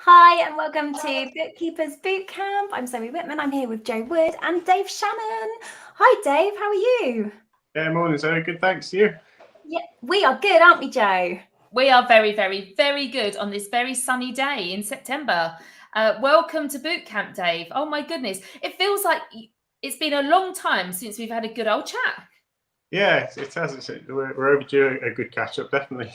Hi and welcome to Bookkeepers Bootcamp. I'm Zoe Whitman. I'm here with Jo Wood and Dave Shannon. Hi Dave, how are you? Yeah, morning Zoe. Good, thanks. You? Yeah, we are good, aren't we, Jo? We are very, very, very good on this very sunny day in September. Welcome to Bootcamp, Dave. Oh my goodness. It feels like it's been a long time since we've had a good old chat. Yeah, it has. We're overdue a good catch up, definitely.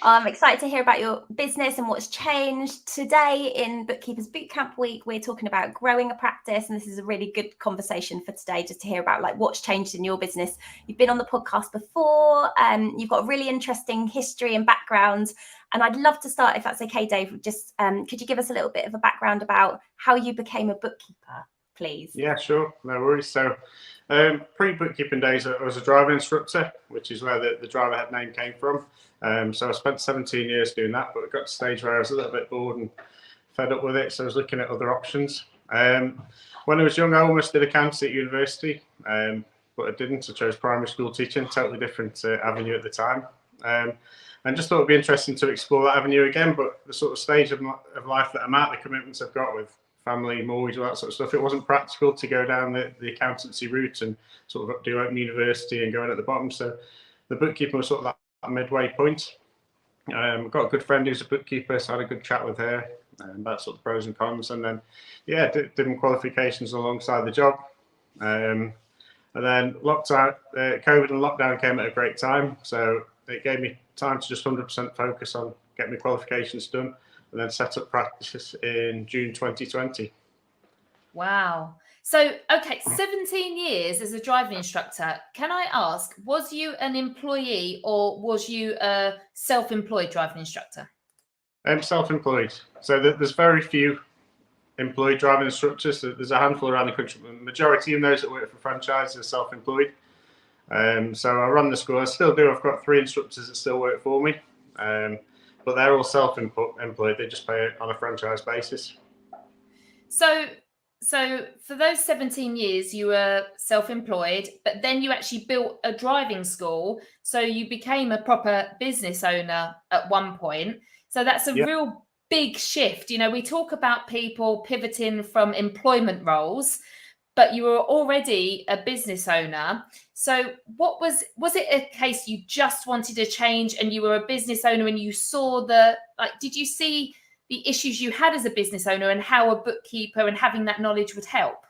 I'm excited to hear about your business and what's changed. Today in Bookkeepers Bootcamp week, we're talking about growing a practice, and this is a really good conversation for today, just to hear about like what's changed in your business. You've been on the podcast before, you've got a really interesting history and background, and I'd love to start, if that's okay, Dave, just could you give us a little bit of a background about how you became a bookkeeper, please? Yeah, sure, no worries. So pre-bookkeeping days, I was a driving instructor, which is where the Drive Ahead name came from. So I spent 17 years doing that, but it got to a stage where I was a little bit bored and fed up with it, so I was looking at other options. When I was young, I almost did accountancy at university, but I didn't. I chose primary school teaching, totally different avenue at the time. And just thought it'd be interesting to explore that avenue again, but the sort of stage of life that I'm at, the commitments I've got with family, mortgage, all that sort of stuff, it wasn't practical to go down the accountancy route and sort of do open university and go in at the bottom. So the bookkeeping was sort of that midway point. Got a good friend who's a bookkeeper, so I had a good chat with her about sort of pros and cons, and then did my qualifications alongside the job. And then COVID and lockdown came at a great time, so it gave me time to just 100% focus on getting my qualifications done, and then set up practice in June 2020. Wow. So, okay, 17 years as a driving instructor. Can I ask, was you an employee or was you a self-employed driving instructor? I'm self-employed. So there's very few employed driving instructors. There's a handful around the country. The majority of those that work for franchise are self-employed. So I run the school. I still do. I've got 3 instructors that still work for me. But they're all self-employed. They just pay on a franchise basis. So for those 17 years, you were self-employed, but then you actually built a driving school. So you became a proper business owner at one point. So that's a real big shift. You know, we talk about people pivoting from employment roles, but you were already a business owner. So what was it a case you just wanted to change and you were a business owner and you saw did you see the issues you had as a business owner and how a bookkeeper and having that knowledge would help?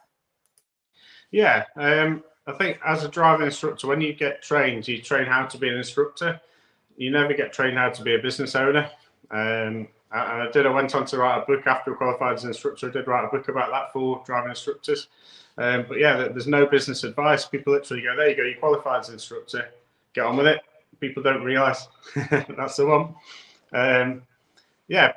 Yeah, I think as a driving instructor, when you get trained, you train how to be an instructor. You never get trained how to be a business owner. And I went on to write a book after I qualified as an instructor. I did write a book about that for driving instructors. But yeah, there's no business advice. People literally go, there you go, you qualified as an instructor, get on with it. People don't realise that's the one.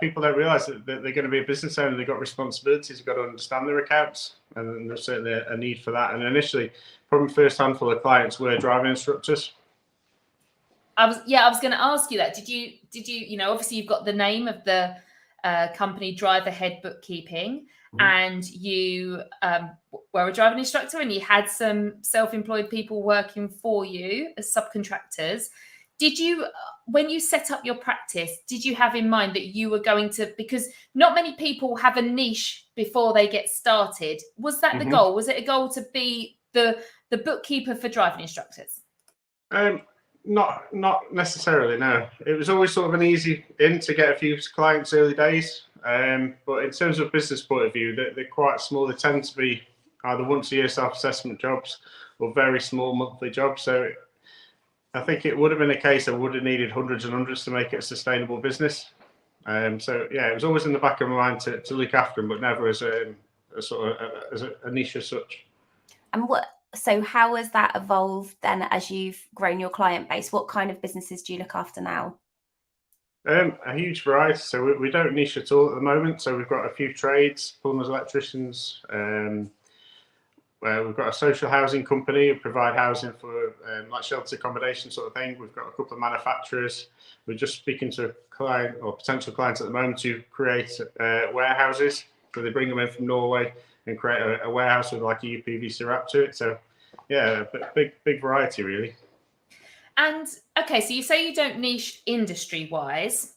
People don't realise that they're going to be a business owner. They've got responsibilities. They've got to understand their accounts, and there's certainly a need for that. And initially, probably the first handful of clients were driving instructors. I was going to ask you that. Did you obviously you've got the name of the company Drive Ahead Bookkeeping, and you were a driving instructor, and you had some self-employed people working for you as subcontractors. Did you, when you set up your practice, did you have in mind that you were going to, because not many people have a niche before they get started. Was that the goal? Was it a goal to be the bookkeeper for driving instructors? Not necessarily, no. It was always sort of an easy in to get a few clients early days. But in terms of business point of view, they're quite small. They tend to be either once a year self-assessment jobs or very small monthly jobs. So I think it would have been a case I would have needed hundreds and hundreds to make it a sustainable business. So yeah, it was always in the back of my mind to look after them, but never as a niche as such. And so how has that evolved then as you've grown your client base? What kind of businesses do you look after now? A huge variety. So we don't niche at all at the moment. So we've got a few trades, plumbers, electricians. We've got a social housing company who provide housing for like shelter accommodation sort of thing. We've got a couple of manufacturers. We're just speaking to a client or potential clients at the moment to create warehouses. So they bring them in from Norway and create a warehouse with like a UPVC wrap to it. So yeah, big variety really. And okay, so you say you don't niche industry wise.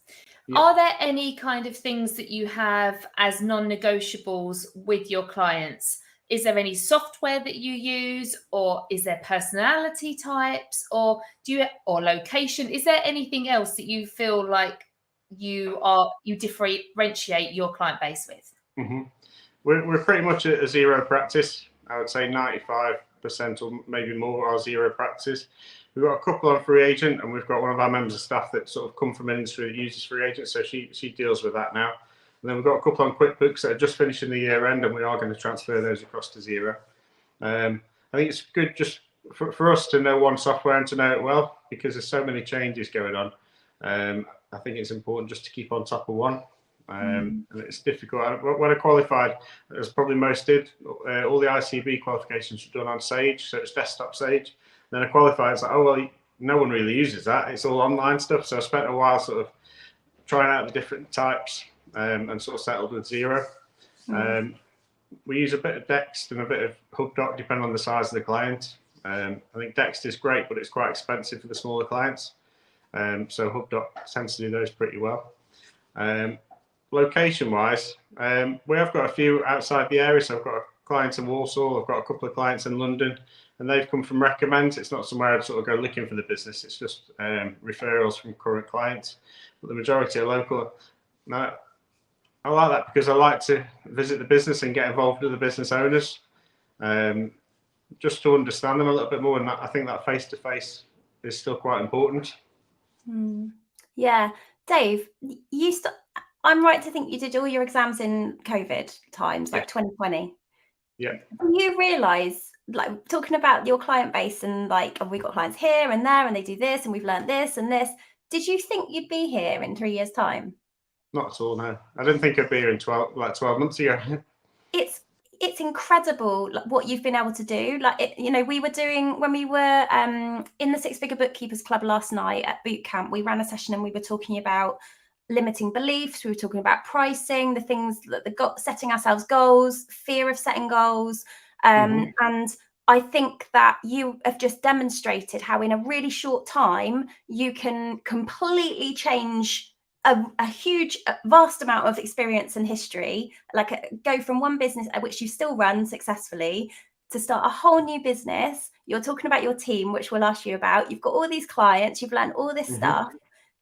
Yeah. Are there any kind of things that you have as non-negotiables with your clients? Is there any software that you use, or is there personality types, or location? Is there anything else that you feel like you differentiate your client base with? Mm-hmm. We're pretty much a zero practice. I would say 95% or maybe more are zero practice. We've got a couple on free agent, and we've got one of our members of staff that sort of come from an industry that uses free agent, so she deals with that now. And then we've got a couple on QuickBooks that are just finishing the year end, and we are going to transfer those across to zero. I think it's good just for us to know one software and to know it well, because there's so many changes going on. I think it's important just to keep on top of one. And it's difficult. When I qualified, as probably most did, all the ICB qualifications were done on Sage, so it's desktop Sage. Then I qualified, it's like, oh, well, no one really uses that. It's all online stuff. So I spent a while sort of trying out the different types and sort of settled with zero. We use a bit of Dext and a bit of HubDoc, depending on the size of the client. I think Dext is great, but it's quite expensive for the smaller clients. So HubDoc tends to do those pretty well. Location-wise, we have got a few outside the area. So I've got clients in Walsall, I've got a couple of clients in London, and they've come from recommends. It's not somewhere I'd sort of go looking for the business. It's just referrals from current clients, but the majority are local. Now, I like that because I like to visit the business and get involved with the business owners, just to understand them a little bit more. And I think that face-to-face is still quite important. Yeah. Dave, I'm right to think you did all your exams in COVID times, like 2020. Yeah. Do you realise, like, talking about your client base and like, oh, we've got clients here and there and they do this and we've learned this and this. Did you think you'd be here in 3 years' time? Not at all, no. I didn't think I'd be here in 12 months ago. It's incredible what you've been able to do. Like, we were doing, when we were in the Six Figure Bookkeepers Club last night at boot camp, we ran a session and we were talking about limiting beliefs. We were talking about pricing, the things that setting ourselves goals, fear of setting goals. And I think that you have just demonstrated how in a really short time, you can completely change a huge, vast amount of experience and history, go from one business at which you still run successfully to start a whole new business. You're talking about your team, which we'll ask you about. You've got all these clients, you've learned all this stuff.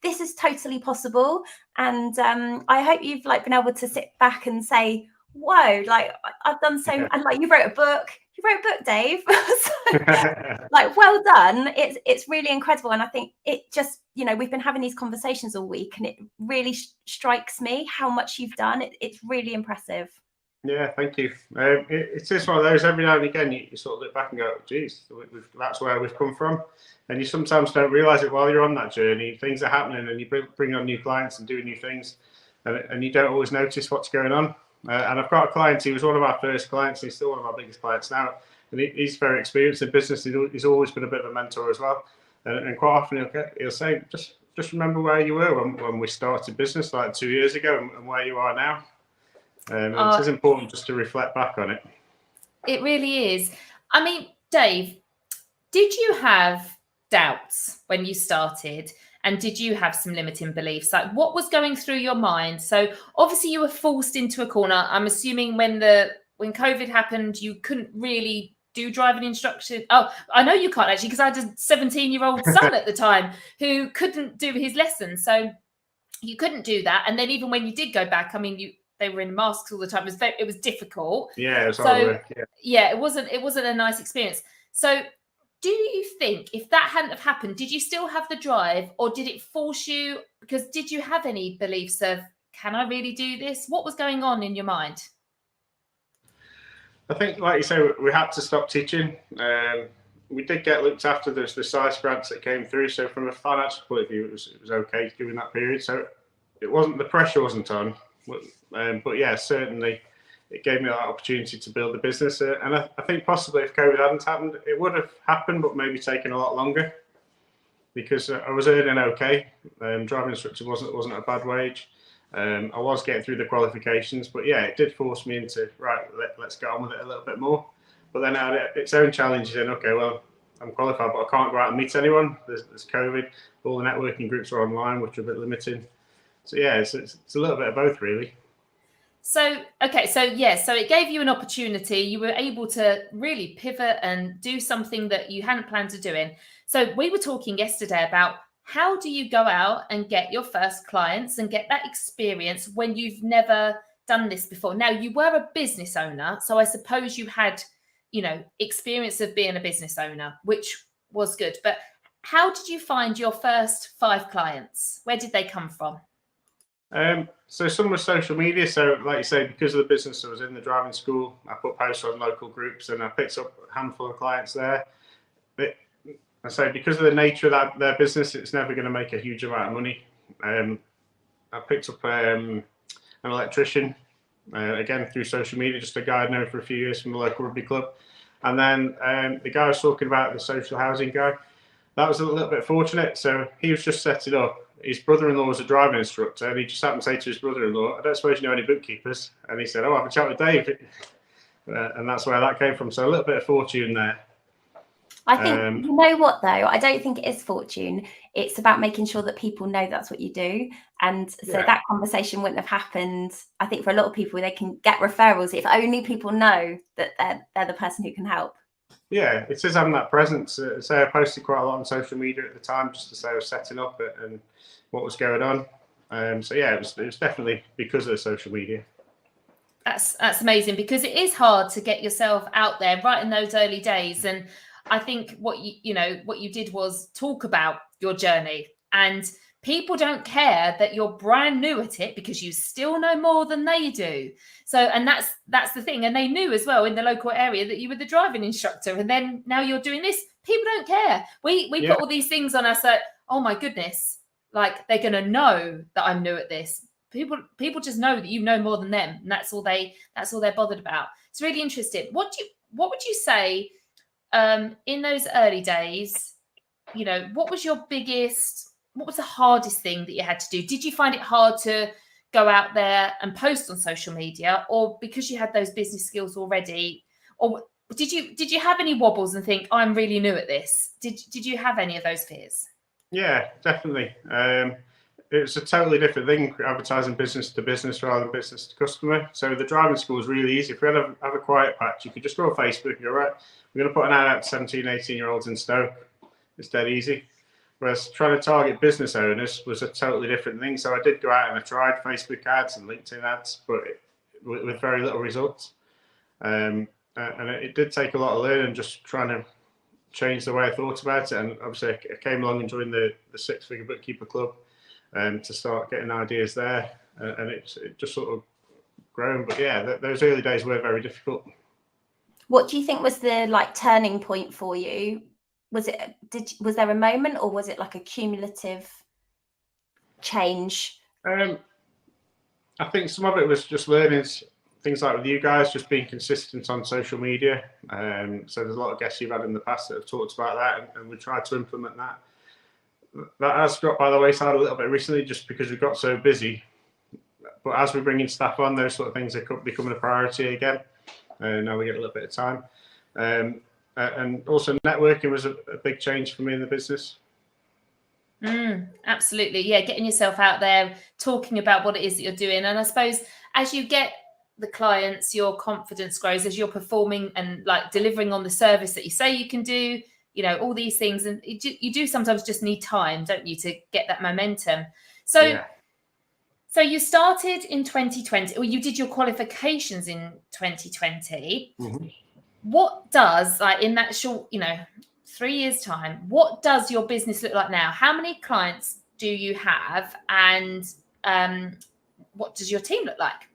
This is totally possible. And I hope you've been able to sit back and say, whoa, I've done so, and you wrote a book. You wrote a book, Dave. So, well done. It's really incredible. And I think it just, we've been having these conversations all week, and it really strikes me how much you've done. It's really impressive. Yeah, thank you. It's just one of those, every now and again, you sort of look back and go, geez, that's where we've come from. And you sometimes don't realize it while you're on that journey. Things are happening and you bring on new clients and doing new things, and you don't always notice what's going on. And I've got a client, he was one of our first clients, and he's still one of our biggest clients now. And he's very experienced in business. He's always been a bit of a mentor as well. And quite often he'll say, just remember where you were when we started business like 2 years ago and where you are now. It is important just to reflect back on it. It really is. I mean, Dave, did you have doubts when you started? And did you have some limiting beliefs? Like, what was going through your mind? So obviously you were forced into a corner. I'm assuming when COVID happened, you couldn't really do driving instruction. Oh, I know you can't actually, because I had a 17-year-old son at the time who couldn't do his lessons. So you couldn't do that. And then even when you did go back, I mean, they were in masks all the time. It was difficult. Yeah, it was hard. Yeah, it wasn't a nice experience. So do you think if that hadn't have happened, did you still have the drive, or did it force you? Because did you have any beliefs of, can I really do this? What was going on in your mind? I think, like you say, we had to stop teaching. We did get looked after. There's the SICE grants that came through. So from a financial point of view, it was okay during that period. So it wasn't, the pressure wasn't on. But yeah, certainly it gave me that opportunity to build the business. And I think possibly if COVID hadn't happened, it would have happened, but maybe taken a lot longer, because I was earning okay. Driving instructor wasn't a bad wage. I was getting through the qualifications, but yeah, it did force me into, right, let's get on with it a little bit more. But then it had its own challenges in, okay, well, I'm qualified, but I can't go out and meet anyone. There's COVID. All the networking groups are online, which are a bit limiting. So yeah, it's a little bit of both, really. So, okay, so it gave you an opportunity. You were able to really pivot and do something that you hadn't planned to doing. So we were talking yesterday about how do you go out and get your first clients and get that experience when you've never done this before. Now, you were a business owner, so I suppose you had, experience of being a business owner, which was good. But how did you find your first 5 clients? Where did they come from? So some was social media. So like you say, because of the business I was in, the driving school, I put posts on local groups and I picked up a handful of clients there. But I say, because of the nature of their business, it's never going to make a huge amount of money. I picked up an electrician, again through social media, just a guy I'd known for a few years from the local rugby club. And then the guy I was talking about, the social housing guy, that was a little bit fortunate. So he was just setting up. His brother-in-law was a driving instructor, and he just happened to say to his brother-in-law, I don't suppose you know any bookkeepers? And he said, oh, I have a chat with Dave. And that's where that came from. So a little bit of fortune there. I think, you know what, though? I don't think it is fortune. It's about making sure that people know that's what you do. And so that conversation wouldn't have happened. I think for a lot of people, they can get referrals if only people know that they're the person who can help. Yeah, it is having that presence. So I posted quite a lot on social media at the time, just to say I was setting up it and what was going on. So yeah, it was definitely because of the social media. That's amazing, because it is hard to get yourself out there right in those early days. And I think what you did was talk about your journey, and people don't care that you're brand new at it because you still know more than they do. So, and that's the thing. And they knew as well in the local area that you were the driving instructor, and then now you're doing this. People don't care. We put all these things on us like, oh my goodness, like they're gonna know that I'm new at this. People just know that you know more than them, and that's all they're bothered about. It's really interesting. What would you say in those early days? What was the hardest thing that you had to do? Did you find it hard to go out there and post on social media, or because you had those business skills already, or did you have any wobbles and think, I'm really new at this? Did you have any of those fears? Yeah, definitely. It's a totally different thing, advertising business to business rather than business to customer. So the driving school is really easy. If we have a quiet patch, you could just go on Facebook and go, right, we're going to put an ad out to 17, 18-year-olds in Stoke. It's dead easy. Whereas trying to target business owners was a totally different thing. So I did go out and I tried Facebook ads and LinkedIn ads, but with very little results. And it did take a lot of learning, just trying to change the way I thought about it. And obviously I came along and joined the 6-figure bookkeeper club to start getting ideas there. And it just sort of grown. But yeah, those early days were very difficult. What do you think was the turning point for you? Was there a moment, or was it like a cumulative change? I think some of it was just learning things like with you guys, just being consistent on social media. So there's a lot of guests you've had in the past that have talked about that, and we tried to implement that. That has got by the wayside a little bit recently, just because we've got so busy. But as we bring in staff on, those sort of things are becoming a priority again. Now we get a little bit of time. And also networking was a big change for me in the business. Absolutely. Yeah, getting yourself out there, talking about what it is that you're doing. And I suppose as you get the clients, your confidence grows as you're performing and delivering on the service that you say you can do, all these things. And you do sometimes just need time, don't you, to get that momentum. So you started in 2020, or you did your qualifications in 2020. Mm-hmm. What does, in that short, 3 years time, what does your business look like now? How many clients do you have, and what does your team look like?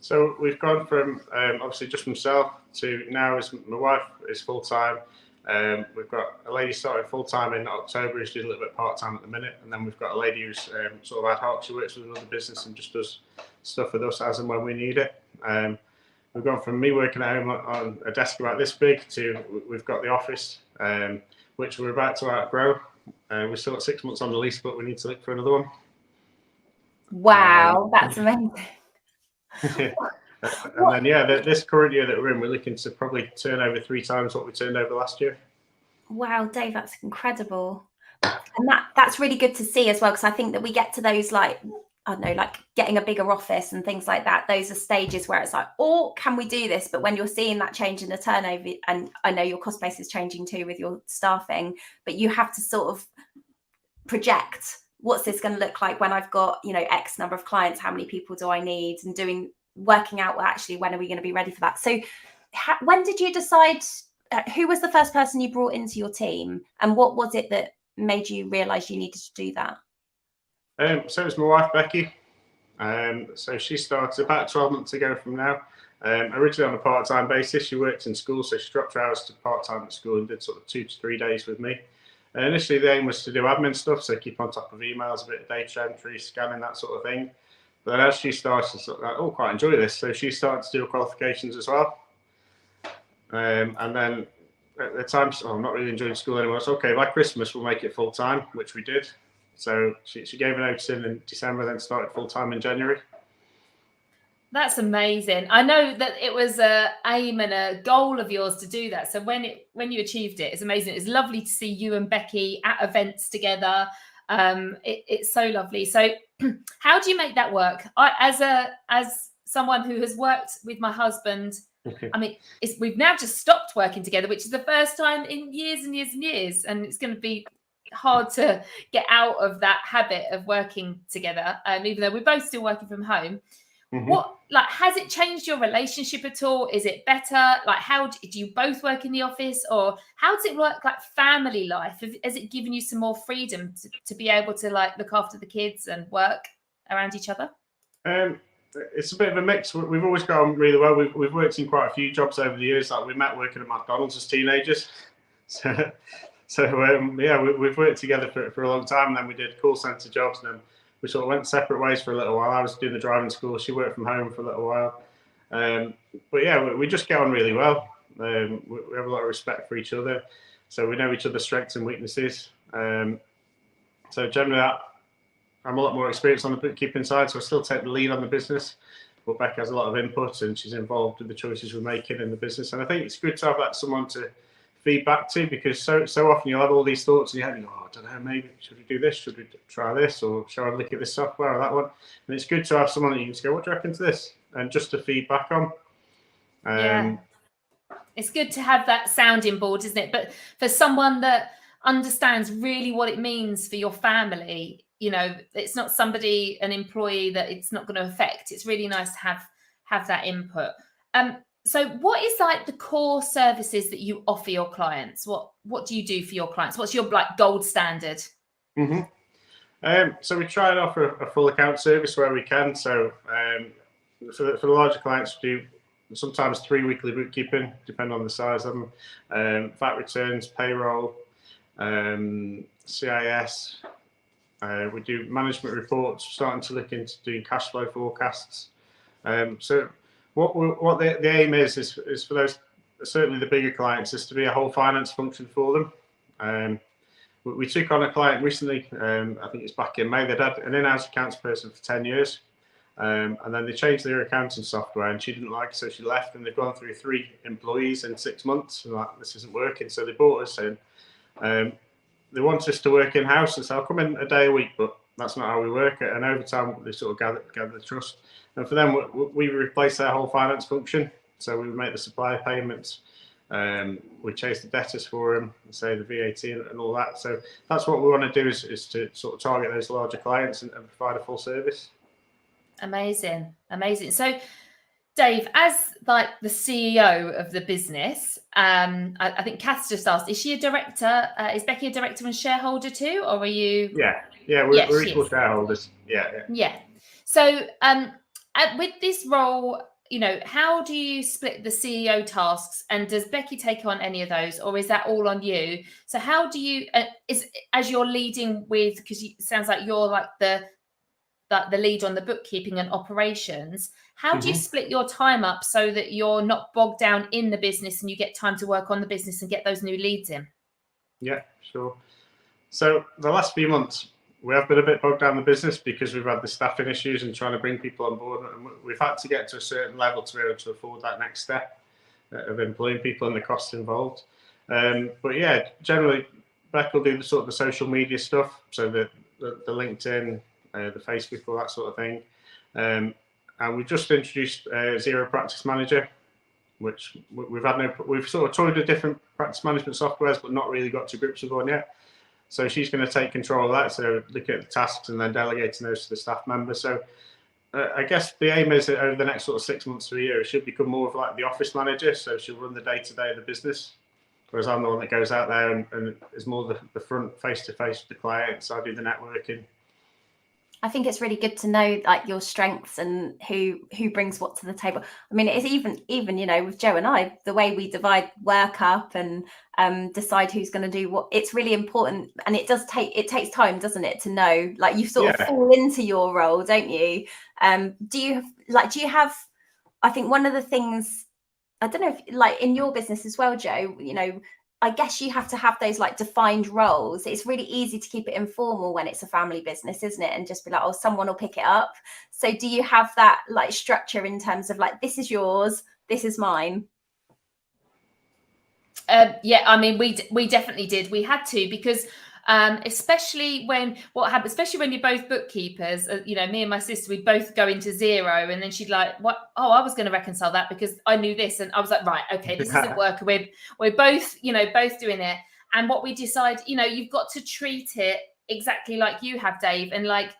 So we've gone from obviously just myself to now is my wife is full time. We've got a lady started full time in October who's doing a little bit part time at the minute, and then we've got a lady who's sort of ad hoc. She works with another business and just does stuff with us as and when we need it. We've gone from me working at home on a desk about this big to we've got the office, which we're about to outgrow. We're still at 6 months on the lease, but we need to look for another one. Wow, that's amazing. And then, yeah, this current year that we're in, we're looking to probably turn over 3 times what we turned over last year. Wow, Dave, that's incredible. And that's really good to see as well, because I think that we get to those, like, I don't know, like getting a bigger office and things like that. Those are stages where it's like, oh, can we do this? But when you're seeing that change in the turnover, and I know your cost base is changing too with your staffing, but you have to sort of project, what's this going to look like when I've got, you know, X number of clients, how many people do I need, and working out, well, actually, when are we going to be ready for that? So when did you decide, who was the first person you brought into your team, and what was it that made you realize you needed to do that? So it was my wife, Becky. So she started about 12 months ago from now. Originally on a part-time basis. She worked in school, so she dropped her hours to part-time at school and did sort of 2 to 3 days with me. Initially, the aim was to do admin stuff, so keep on top of emails, a bit of data entry, scanning, that sort of thing. But then as she started to sort of, quite enjoy this, so she started to do her qualifications as well. And then at the time, I'm not really enjoying school anymore. So okay, by Christmas we'll make it full time, which we did. So she gave a notice in December, then started full time in January. That's amazing. I know that it was a aim and a goal of yours to do that. So when you achieved it, it's amazing. It's lovely to see you and Becky at events together. It's so lovely. So how do you make that work? As someone who has worked with my husband, I mean, we've now just stopped working together, which is the first time in years and years and years, and it's going to be hard to get out of that habit of working together, even though we're both still working from home. What, like, has it changed your relationship at all? Is it better? Like, how do you both work in the office, or how does it work, like family life? Has it given you some more freedom to be able to, like, look after the kids and work around each other? It's a bit of a mix. We've always got on really well. We've worked in quite a few jobs over the years. Like, we met working at McDonald's as teenagers. We've worked together for a long time. And then we did call centre jobs, and then we sort of went separate ways for a little while. I was doing the driving school. She worked from home for a little while. But yeah, we just get on really well. We have a lot of respect for each other. So we know each other's strengths and weaknesses. So generally, I'm a lot more experienced on the bookkeeping side, so I still take the lead on the business. But Beck has a lot of input, and she's involved with the choices we're making in the business. And I think it's good to have that someone to feed back to, because so often you'll have all these thoughts in your head, and I don't know, maybe should we do this? Should we try this? Or shall I look at this software or that one? And it's good to have someone that you can just go, what do you reckon to this? And just to feed back on. Yeah. It's good to have that sounding board, isn't it? But for someone that understands really what it means for your family, you know, it's not an employee that it's not going to affect. It's really nice to have that input. So what is, like, the core services that you offer your clients? What do you do for your clients? What's your, like, gold standard? So we try and offer a full account service where we can. So for the larger clients, we do sometimes 3 weekly bookkeeping, depending on the size of them. VAT returns, payroll, CIS. We do management reports, starting to look into doing cash flow forecasts. So what the aim is for those, certainly the bigger clients, is to be a whole finance function for them. We took on a client recently, I think it's back in May. They'd had an in-house accounts person for 10 years. And then they changed their accounting software, and she didn't like it, so she left, and they've gone through 3 employees in 6 months, and like, this isn't working. So they brought us in. They want us to work in-house, and so I'll come in a day a week, but that's not how we work. And over time, they sort of gather the trust. And for them, we replace their whole finance function. So we make the supplier payments, we chase the debtors for them, say the VAT and all that. So that's what we want to do, is to sort of target those larger clients and provide a full service. Amazing. So, Dave, as, like, the CEO of the business, I think Kath's just asked, is she a director? Is Becky a director and shareholder too, or are you? Yeah, we're equal shareholders. Yeah. So with this role, how do you split the CEO tasks, and does Becky take on any of those, or is that all on you? So how do you, as you're leading with, because it sounds like you're like the lead on the bookkeeping and operations, how do you split your time up so that you're not bogged down in the business and you get time to work on the business and get those new leads in? Yeah, sure. So the last few months, we have been a bit bogged down in the business because we've had the staffing issues and trying to bring people on board. And we've had to get to a certain level to be able to afford that next step of employing people and the costs involved. But yeah, generally, Beck will do the sort of the social media stuff. So the LinkedIn, the Facebook, all that sort of thing. And we've just introduced Zero Practice Manager, which we've sort of toyed with different practice management softwares, but not really got to grips with one yet. So she's going to take control of that. So look at the tasks and then delegating those to the staff members. So I guess the aim is that over the next sort of 6 months to a year, it should become more of like the office manager. So she'll run the day-to-day of the business, whereas I'm the one that goes out there and is more the front face-to-face with the clients. So I do the networking. I think it's really good to know like your strengths and who brings what to the table. I mean, it's even with Jo and I, the way we divide work up and decide who's going to do what. It's really important, and it takes time, doesn't it, to know, like, you sort of fall into your role, don't you? Do you have? I think one of the things, I don't know if like in your business as well, Jo, I guess you have to have those like defined roles. It's really easy to keep it informal when it's a family business, isn't it? And just be like, oh, someone will pick it up. So do you have that like structure in terms of like, this is yours, this is mine? Yeah, I mean, we definitely did. We had to, because especially when you're both bookkeepers, me and my sister, we'd both go into Zero, and then she'd like, what? Oh, I was going to reconcile that because I knew this. And I was like, right, okay, this isn't working. We're both, both doing it. And what we decide, you've got to treat it exactly like you have, Dave, and like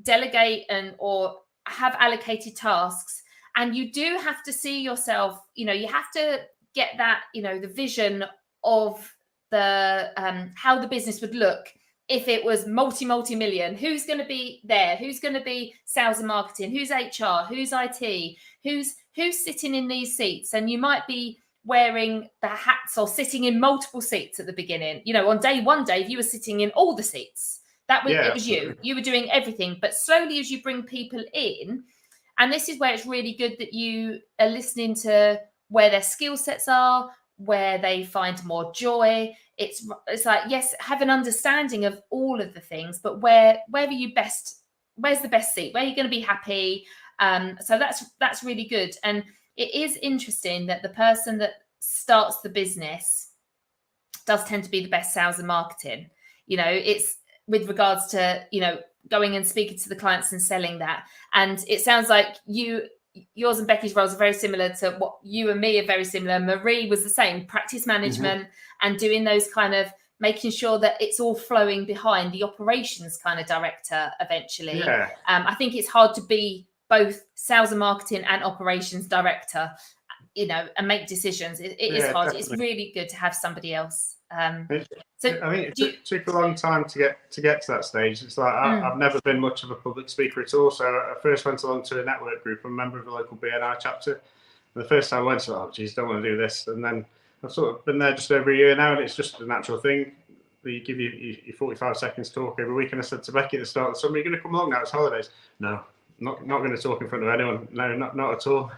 delegate or have allocated tasks. And you do have to see yourself, you have to get that, the vision of the how the business would look if it was multi-million. Who's going to be there? Who's going to be sales and marketing? Who's HR? Who's IT? Who's sitting in these seats? And you might be wearing the hats or sitting in multiple seats at the beginning. On day one, Dave, you were sitting in all the seats. It was you. You were doing everything. But slowly, as you bring people in, and this is where it's really good that you are listening to where their skill sets are, where they find more joy. It's like, yes, have an understanding of all of the things, but where's the best seat? Where are you going to be happy? So that's really good. And it is interesting that the person that starts the business does tend to be the best sales and marketing. It's with regards to, going and speaking to the clients and selling that. And it sounds like yours and Becky's roles are very similar to what you and me are very similar. Marie was the same, practice management and doing those kind of making sure that it's all flowing behind the operations kind of director eventually. Yeah. I think it's hard to be both sales and marketing and operations director, and make decisions. It is hard. Definitely. It's really good to have somebody else. I think it took a long time to get to that stage. It's like I've never been much of a public speaker at all. So I first went along to a network group. I'm a member of a local BNI chapter. And the first time I went, I thought, geez, don't want to do this. And then I've sort of been there just over a year now, and it's just a natural thing. You give you 45 seconds talk every week. And I said to Becky at the start of the summer, you're going to come along now, it's holidays. No, not going to talk in front of anyone. No, not at all.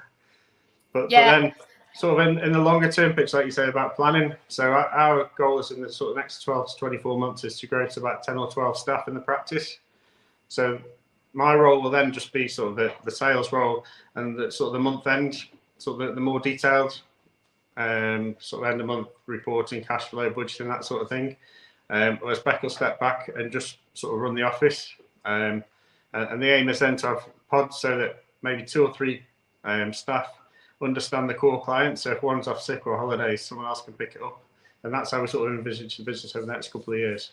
But then sort of in the longer term pitch, like you say about planning. So our goal is in the sort of next 12 to 24 months is to grow to about 10 or 12 staff in the practice. So my role will then just be sort of the sales role and the sort of the month end, sort of the more detailed sort of end of month reporting, cash flow, budgeting, that sort of thing. Whereas Beck will step back and just sort of run the office. And the aim is then to have pods so that maybe 2 or 3 staff understand the core client. So if one's off sick or holidays, someone else can pick it up. And that's how we sort of envisage the business over the next couple of years.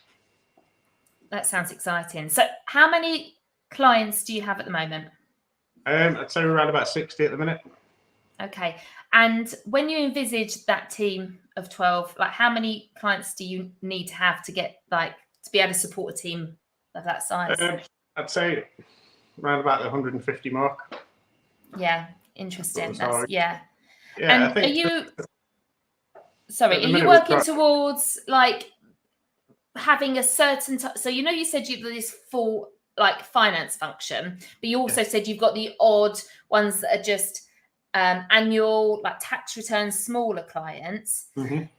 That sounds exciting. So how many clients do you have at the moment? I'd say we're around about 60 at the minute. Okay. And when you envisage that team of 12, like how many clients do you need to have to get to be able to support a team of that size? I'd say around about the 150 mark. Yeah. Interesting. So, yeah. yeah, And I think are you? Sorry, at the are you minute working we've got- towards like having a certain so you said you've got this full like finance function, but you also said you've got the odd ones that are just annual, like tax returns, smaller clients.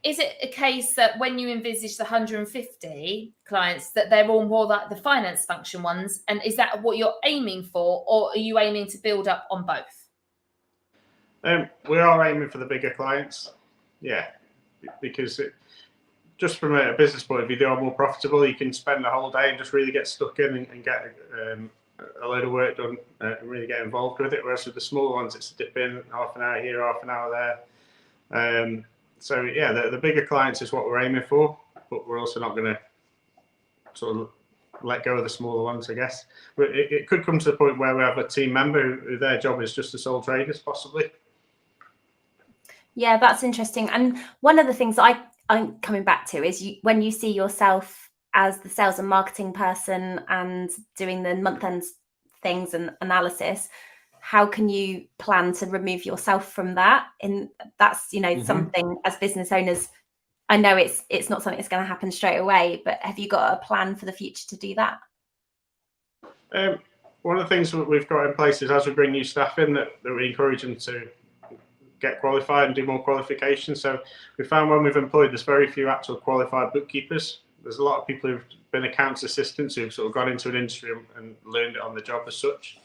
Is it a case that when you envisage the 150 clients that they're all more like the finance function ones, and is that what you're aiming for, or are you aiming to build up on both? We are aiming for the bigger clients, because just from a business point of view, they are more profitable. You can spend the whole day and just really get stuck in and get a load of work done and really get involved with it. Whereas with the smaller ones, it's a dip in, half an hour here, half an hour there. So yeah, the bigger clients is what we're aiming for, but we're also not going to sort of let go of the smaller ones, I guess. But it could come to the point where we have a team member who their job is just the sole traders, possibly. Yeah, that's interesting. And one of the things I'm coming back to is when you see yourself as the sales and marketing person and doing the month-end things and analysis, how can you plan to remove yourself from that? And that's, something as business owners, I know it's not something that's going to happen straight away, but have you got a plan for the future to do that? One of the things that we've got in place is as we bring new staff in that we encourage them to get qualified and do more qualifications. So we found when we've employed, there's very few actual qualified bookkeepers. There's a lot of people who've been accounts assistants who've sort of gone into an industry and learned it on the job as such.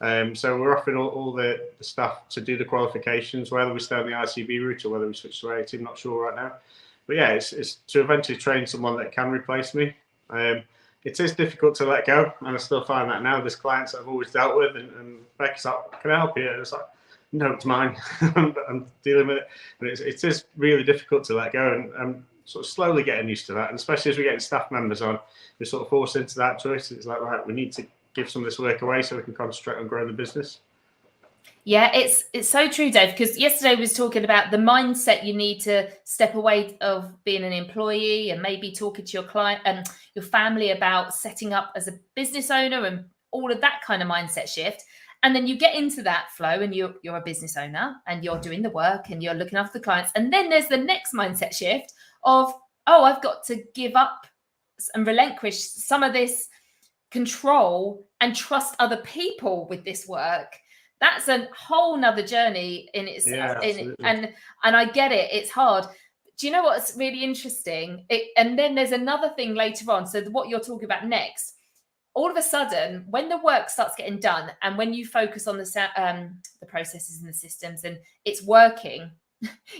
So we're offering all the staff to do the qualifications, whether we stay on the ICB route or whether we switch to AT, I'm not sure right now. But yeah, it's to eventually train someone that can replace me. It is difficult to let go, and I still find that now. There's clients that I've always dealt with, and Becky's like, "Can I help you?" And it's like, "No, it's mine." I'm dealing with it, and it is really difficult to let go. And I'm sort of slowly getting used to that, and especially as we're getting staff members on, we're sort of forced into that choice. It's like, right, we need to give some of this work away so we can concentrate on growing the business. Yeah, it's so true, Dave, because yesterday we was talking about the mindset you need to step away of being an employee and maybe talking to your client and your family about setting up as a business owner and all of that kind of mindset shift. And then you get into that flow and you're a business owner and you're doing the work and you're looking after the clients. And then there's the next mindset shift of, oh, I've got to give up and relinquish some of this control and trust other people with this work. That's a whole nother journey in itself. And I get it. It's hard. Do you know what's really interesting? And then there's another thing later on. So what you're talking about next, all of a sudden, when the work starts getting done and when you focus on the processes and the systems and it's working,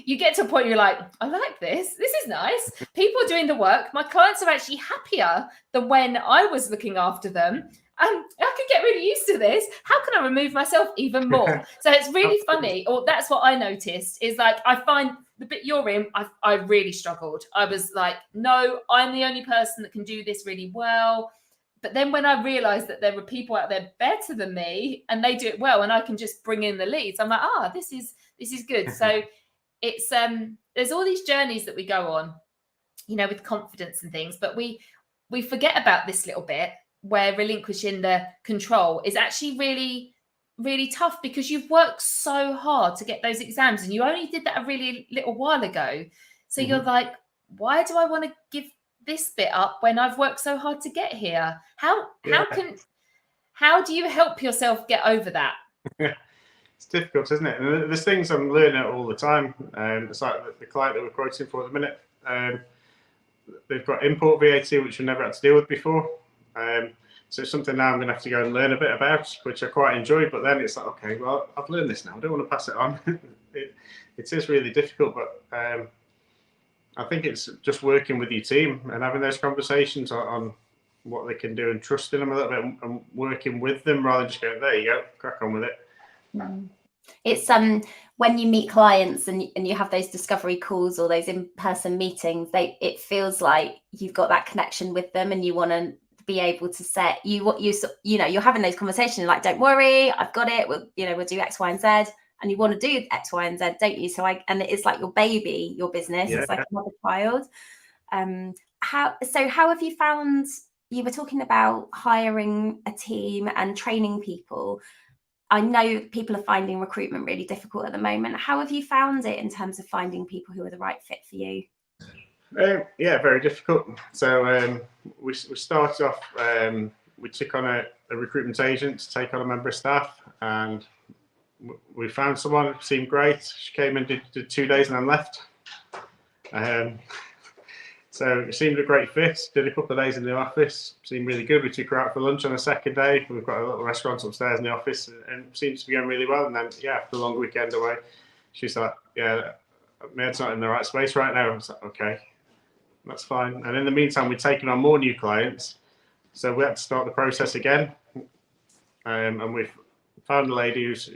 you get to a point where you're like, I like this. This is nice. People are doing the work. My clients are actually happier than when I was looking after them. I could get really used to this. How can I remove myself even more? So it's really funny. Or that's what I noticed is like, I find the bit you're in, I really struggled. I was like, no, I'm the only person that can do this really well. But then when I realized that there were people out there better than me and they do it well and I can just bring in the leads, I'm like, this is good. So it's there's all these journeys that we go on, with confidence and things, but we forget about this little bit where relinquishing the control is actually really, really tough because you've worked so hard to get those exams and you only did that a really little while ago. So you're like, why do I want to give this bit up when I've worked so hard to get here? How do you help yourself get over that? It's difficult, isn't it? And there's things I'm learning all the time. It's like the client that we're quoting for at the minute. They've got import VAT, which we've never had to deal with before. So it's something now I'm going to have to go and learn a bit about, which I quite enjoy. But then it's like, okay, well, I've learned this now. I don't want to pass it on. It is really difficult, but I think it's just working with your team and having those conversations on what they can do and trusting them a little bit and working with them rather than just going, there you go, crack on with it. It's when you meet clients and you have those discovery calls or those in-person meetings, it feels like you've got that connection with them and you want to be able to set you're having those conversations, you're like, don't worry, I've got it, we'll do X, Y, and Z, and you want to do X, Y, and Z, don't you? And it's like your baby, your business. It's like another child. How have you found, you were talking about hiring a team and training people, I know people are finding recruitment really difficult at the moment. How have you found it in terms of finding people who are the right fit for you? Yeah, very difficult. So we started off, we took on a recruitment agent to take on a member of staff, and we found someone who seemed great. She came in, did 2 days and then left. So it seemed a great fit. Did a couple of days in the office, seemed really good. We took her out for lunch on the second day. We've got a little restaurant upstairs in the office, and it seems to be going really well. And then, yeah, after a long weekend away, she's like, yeah, my head's not in the right space right now. I was like, okay, that's fine. And in the meantime, we've taken on more new clients, so we had to start the process again. And we've found a lady who's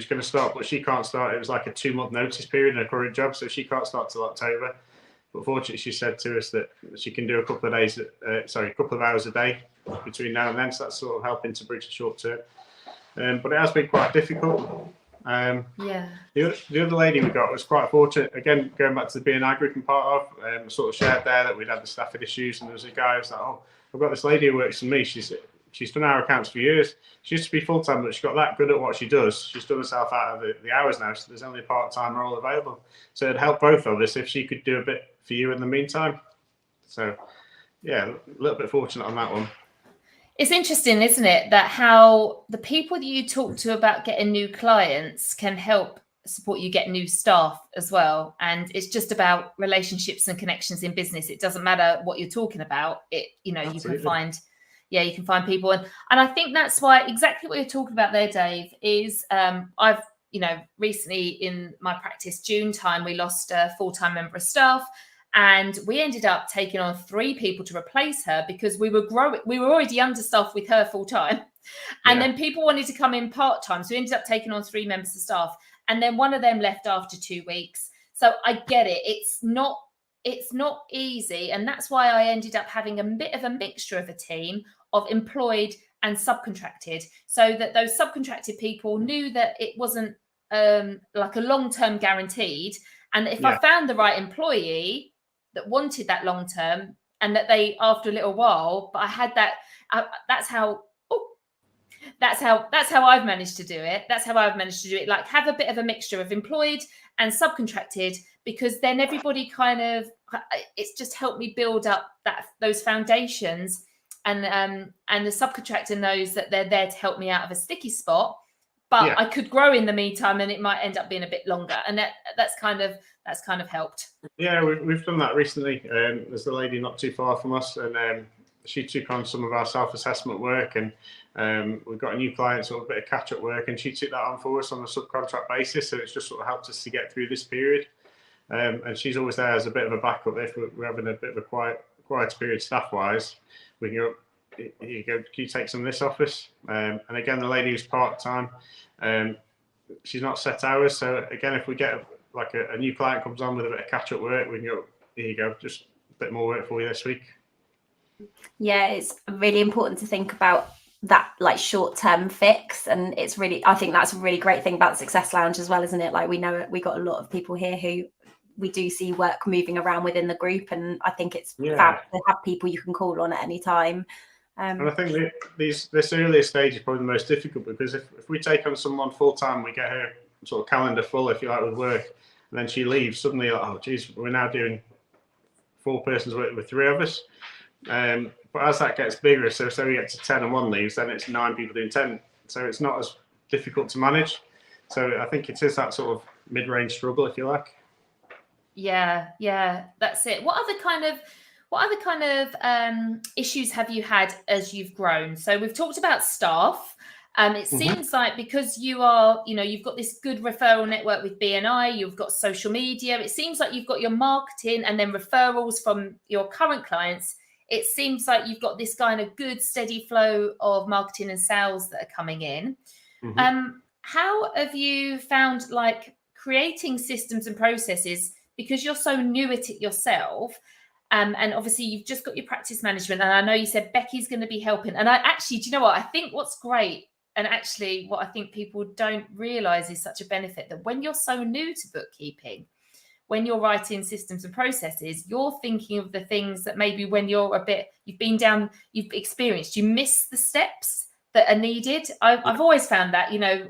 going to start, but she can't start. It was like a 2-month notice period in her current job, so she can't start till October. But fortunately, she said to us that she can do a couple of hours a day between now and then. So that's sort of helping to bridge the short term. But it has been quite difficult. Yeah. The other lady we got was quite fortunate. Again, going back to the BNI group I'm part of, sort of shared there that we'd had the staffing issues, and there was a guy who was like, "Oh, I've got this lady who works for me. She's done our accounts for years. She used to be full time, but she got that good at what she does. She's done herself out of the hours now, so there's only a part time role available. So it'd help both of us if she could do a bit for you in the meantime." So yeah, a little bit fortunate on that one. It's interesting, isn't it, that how the people that you talk to about getting new clients can help support you get new staff as well. And it's just about relationships and connections in business. It doesn't matter what you're talking about. Absolutely. You can find people. And I think that's why exactly what you're talking about there, Dave, is I've, recently in my practice, June time, we lost a full-time member of staff. And we ended up taking on 3 people to replace her because we were growing. We were already understaffed with her full time. And then people wanted to come in part time. So we ended up taking on 3 members of staff. And then one of them left after 2 weeks. So I get it. It's not easy. And that's why I ended up having a bit of a mixture of a team of employed and subcontracted, so that those subcontracted people knew that it wasn't like a long-term guaranteed. And if I found the right employee that wanted that long term, and that they, after a little while, but I had that. That's how I've managed to do it. That's how I've managed to do it. Like, have a bit of a mixture of employed and subcontracted, because then everybody kind of, it's just helped me build up those foundations, and the subcontractor knows that they're there to help me out of a sticky spot. But I could grow in the meantime, and it might end up being a bit longer, and that's kind of helped. Yeah, we've done that recently. There's a lady not too far from us, and she took on some of our self-assessment work, and we've got a new client, sort of a bit of catch-up work, and she took that on for us on a subcontract basis. So it's just sort of helped us to get through this period. And she's always there as a bit of a backup if we're having a bit of a quiet period staff-wise. We can go, here you go, can you take some of this office? And again, the lady who's part-time, she's not set hours. So again, if we get a new client comes on with a bit of catch-up work, we can go, here you go, just a bit more work for you this week. Yeah, it's really important to think about that, like, short-term fix. And I think that's a really great thing about the Success Lounge as well, isn't it? Like, we know we got a lot of people here who we do see work moving around within the group, and I think it's fab to have people you can call on at any time. And I think this earlier stage is probably the most difficult, because if we take on someone full-time, we get her sort of calendar full, if you like, with work, and then she leaves, suddenly, like, oh geez, we're now doing 4 persons work with 3 of us. But as that gets bigger, so we get to 10 and one leaves, then it's 9 people doing 10. So it's not as difficult to manage. So I think it is that sort of mid-range struggle, if you like. Yeah, that's it. What other kind of issues have you had as you've grown? So we've talked about staff. It seems like, because you are, you've got this good referral network with BNI, you've got social media. It seems like you've got your marketing and then referrals from your current clients. It seems like you've got this kind of good steady flow of marketing and sales that are coming in. How have you found, like, creating systems and processes, because you're so new at it yourself? And obviously you've just got your practice management, and I know you said Becky's going to be helping. And I actually, do you know what? I think what's great, and actually what I think people don't realize is such a benefit, that when you're so new to bookkeeping, when you're writing systems and processes, you're thinking of the things that maybe when you've experienced, you miss the steps that are needed. I've always found that, you know,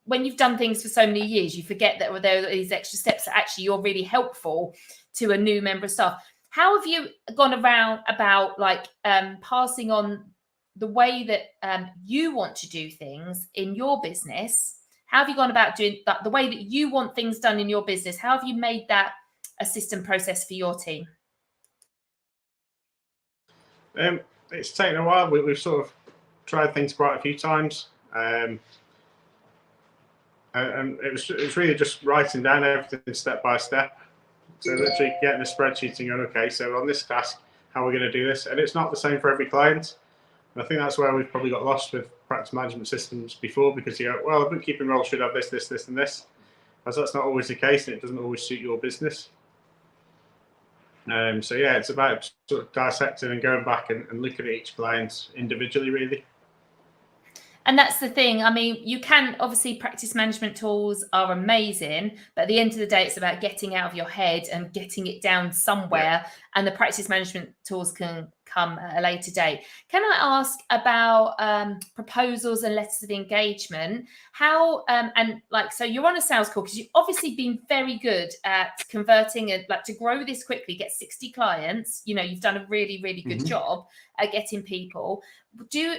when you've done things for so many years, you forget that there are these extra steps that actually you're really helpful to a new member of staff. How have you gone around about like passing on the way that you want to do things in your business? How have you gone about doing that, the way that you want things done in your business? How have you made that a system process for your team? It's taken a while. We've sort of tried things quite a few times. And it was really just writing down everything step by step. So literally getting a spreadsheet and going, okay, so on this task, how are we going to do this? And it's not the same for every client. And I think that's where we've probably got lost with practice management systems before, because you go, well, a bookkeeping role should have this, this, this, and this. As that's not always the case, and it doesn't always suit your business. So yeah, it's about sort of dissecting and going back and looking at each client individually, really. And that's the thing. I mean, you can obviously, practice management tools are amazing, but at the end of the day, it's about getting out of your head and getting it down somewhere. Yeah. And the practice management tools can come at a later date. Can I ask about proposals and letters of engagement? How and like, so you're on a sales call because you've obviously been very good at converting and like to grow this quickly, get 60 clients. You know, you've done a really, really good job at getting people. Do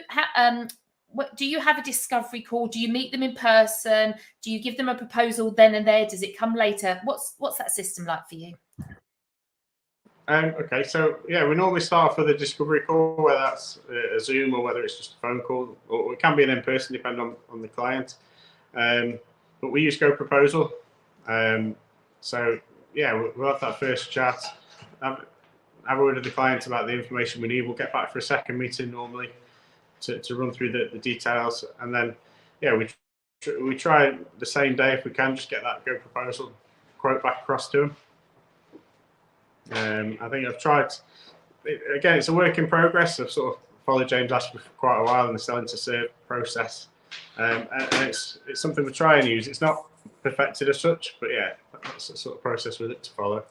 you have a discovery call? Do you meet them in person? Do you give them a proposal then and there? Does it come later? What's that system like for you? Okay, so yeah, we normally start off with a discovery call, whether that's a Zoom or whether it's just a phone call, or it can be an in-person, depending on the client. But we use Go Proposal. So yeah, we'll have that first chat, have a word with the client about the information we need. We'll get back for a second meeting normally to run through the details, and then yeah, we try the same day if we can, just get that Go Proposal quote back across to them. I think I've tried, again, it's a work in progress. I've sort of followed James Ashby for quite a while in the selling to serve process, and it's something we try and use. It's not perfected as such, but yeah, that's the sort of process we look to follow.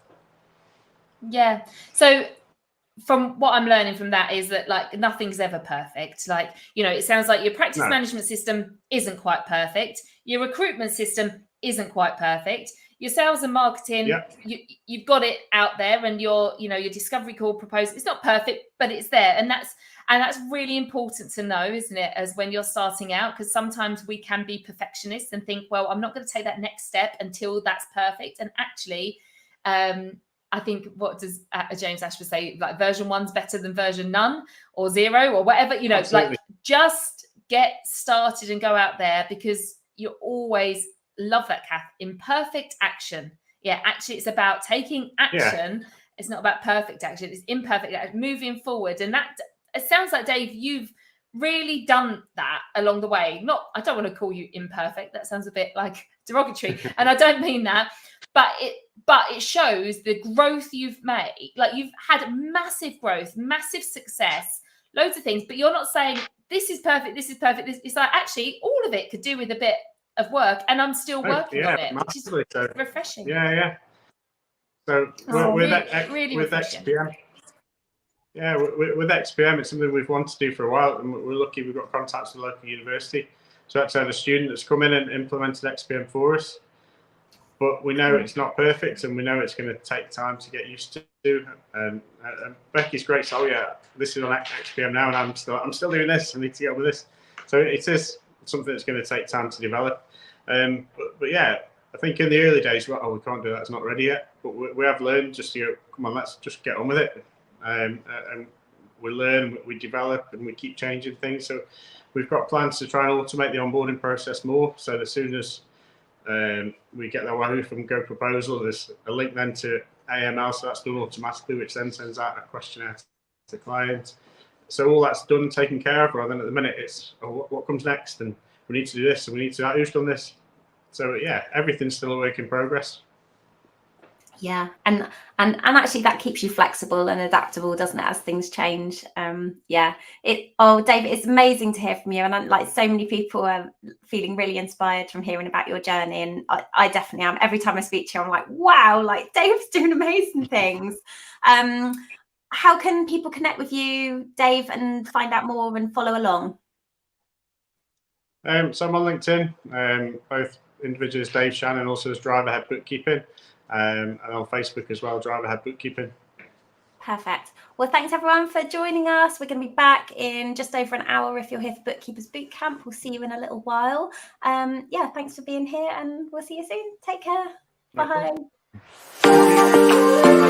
Yeah, so from what I'm learning from that is that like nothing's ever perfect. Like, you know, it sounds like your practice management system isn't quite perfect. Your recruitment system isn't quite perfect. Your sales and marketing, you've got it out there, and your discovery call proposal, it's not perfect, but it's there. And that's really important to know, isn't it? As when you're starting out, because sometimes we can be perfectionists and think, well, I'm not going to take that next step until that's perfect. And actually, I think, what does James Ashford say? Like, version 1's better than version none or 0 or whatever, you know. Absolutely. Like, just get started and go out there, because you always love that, Kath. Imperfect action. Yeah, actually, it's about taking action. Yeah. It's not about perfect action. It's imperfect action, moving forward. And that, it sounds like, Dave, you've really done that along the way. I don't want to call you imperfect. That sounds a bit like derogatory. And I don't mean that. But it shows the growth you've made. Like, you've had massive growth, massive success, loads of things. But you're not saying this is perfect, this is perfect. It's like, actually, all of it could do with a bit of work, and I'm still working on it, which is refreshing. Yeah. So with XPM, with XPM, it's something we've wanted to do for a while, and we're lucky we've got contacts with the local university. So actually had a student that's come in and implemented XPM for us. But we know it's not perfect, and we know it's going to take time to get used to. And Becky's great. So yeah, this is on XPM now, and I'm still doing this. I need to get on with this. So it is something that's going to take time to develop. But yeah, I think in the early days, we can't do that. It's not ready yet. But we have learned just to go, come on, let's just get on with it. And we learn, we develop, and we keep changing things. So we've got plans to try and automate the onboarding process more. So as soon as we get the Wahoo from Go Proposal, there's a link then to AML, so that's done automatically, which then sends out a questionnaire to the client. So all that's done, taken care of, rather than at the minute it's what comes next, and we need to do this, and we need to who's done this. So yeah, everything's still a work in progress. Yeah, and actually that keeps you flexible and adaptable, doesn't it, as things change? Yeah. David, it's amazing to hear from you, and like, so many people are feeling really inspired from hearing about your journey, and I definitely am. Every time I speak to you, I'm like, wow, like, Dave's doing amazing things. How can people connect with you, Dave, and find out more and follow along? So I'm on LinkedIn, both individuals, Dave Shannon, also as Drive Ahead Bookkeeping, and on Facebook as well, Drive Ahead Bookkeeping. Perfect. Well, thanks everyone for joining us. We're going to be back in just over an hour if you're here for Bookkeepers Bootcamp. We'll see you in a little while. Yeah, thanks for being here, and we'll see you soon. Take care. Bye. Okay.